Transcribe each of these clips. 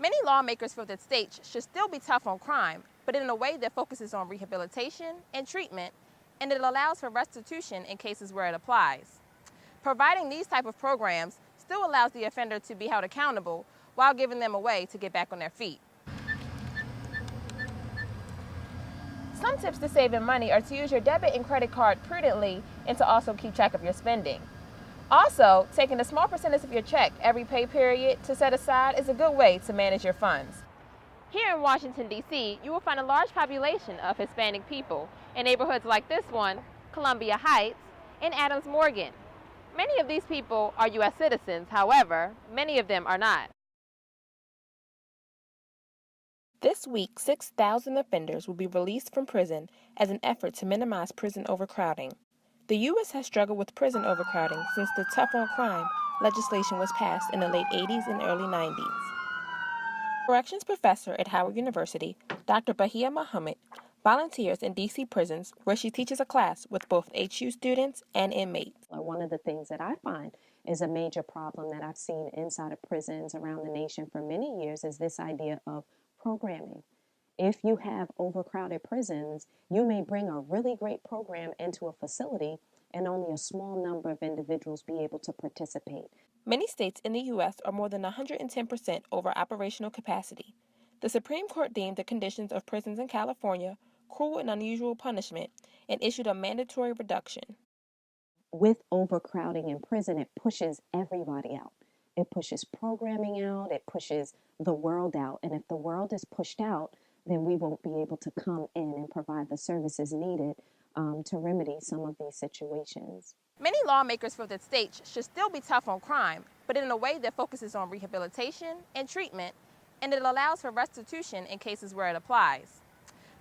Many lawmakers feel that states should still be tough on crime, but in a way that focuses on rehabilitation and treatment, and it allows for restitution in cases where it applies. Providing these type of programs still allows the offender to be held accountable while giving them a way to get back on their feet. Some tips to saving money are to use your debit and credit card prudently and to also keep track of your spending. Also, taking a small percentage of your check every pay period to set aside is a good way to manage your funds. Here in Washington, D.C., you will find a large population of Hispanic people in neighborhoods like this one, Columbia Heights, and Adams Morgan. Many of these people are U.S. citizens, however, many of them are not. This week, 6,000 offenders will be released from prison as an effort to minimize prison overcrowding. The U.S. has struggled with prison overcrowding since the Tough on Crime legislation was passed in the late 80s and early 90s. Corrections professor at Howard University, Dr. Bahia Muhammad, volunteers in D.C. prisons where she teaches a class with both HU students and inmates. One of the things that I find is a major problem that I've seen inside of prisons around the nation for many years is this idea of programming. If you have overcrowded prisons, you may bring a really great program into a facility and only a small number of individuals be able to participate. Many states in the U.S. are more than 110% over operational capacity. The Supreme Court deemed the conditions of prisons in California cruel and unusual punishment and issued a mandatory reduction. With overcrowding in prison, it pushes everybody out. It pushes programming out, it pushes the world out. And if the world is pushed out, then we won't be able to come in and provide the services needed to remedy some of these situations. Many lawmakers feel that states should still be tough on crime, but in a way that focuses on rehabilitation and treatment, and it allows for restitution in cases where it applies.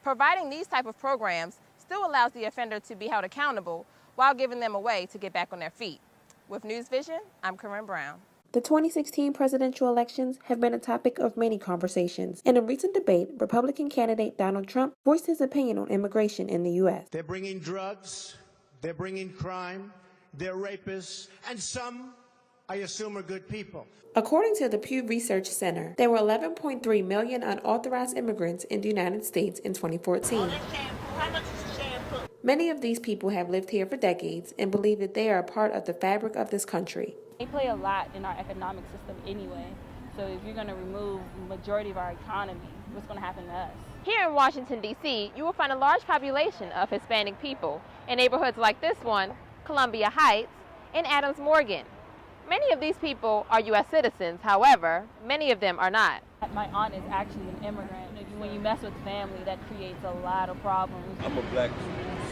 Providing these type of programs still allows the offender to be held accountable while giving them a way to get back on their feet. With News Vision, I'm Karin Brown. The 2016 presidential elections have been a topic of many conversations. In a recent debate, Republican candidate Donald Trump voiced his opinion on immigration in the U.S. They're bringing drugs, they're bringing crime, they're rapists, and some, I assume, are good people. According to the Pew Research Center, there were 11.3 million unauthorized immigrants in the United States in 2014. Many of these people have lived here for decades and believe that they are a part of the fabric of this country. They play a lot in our economic system anyway. So if you're going to remove the majority of our economy, what's going to happen to us? Here in Washington, D.C., you will find a large population of Hispanic people in neighborhoods like this one, Columbia Heights, and Adams Morgan. Many of these people are U.S. citizens, however, many of them are not. My aunt is actually an immigrant. When you mess with family, that creates a lot of problems. I'm a black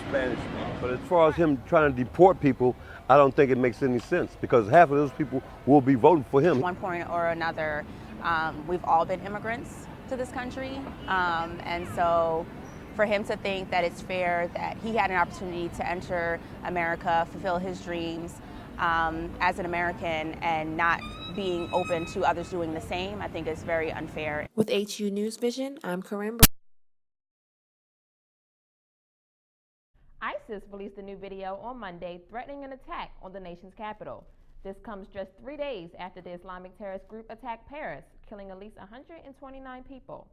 Spanish man. But as far as him trying to deport people, I don't think it makes any sense because half of those people will be voting for him. At one point or another, we've all been immigrants to this country. And so for him to think that it's fair that he had an opportunity to enter America, fulfill his dreams as an American and not being open to others doing the same, I think is very unfair. With HU News Vision, I'm Karin Brown. ISIS released a new video on Monday threatening an attack on the nation's capital. This comes just 3 days after the Islamic terrorist group attacked Paris, killing at least 129 people.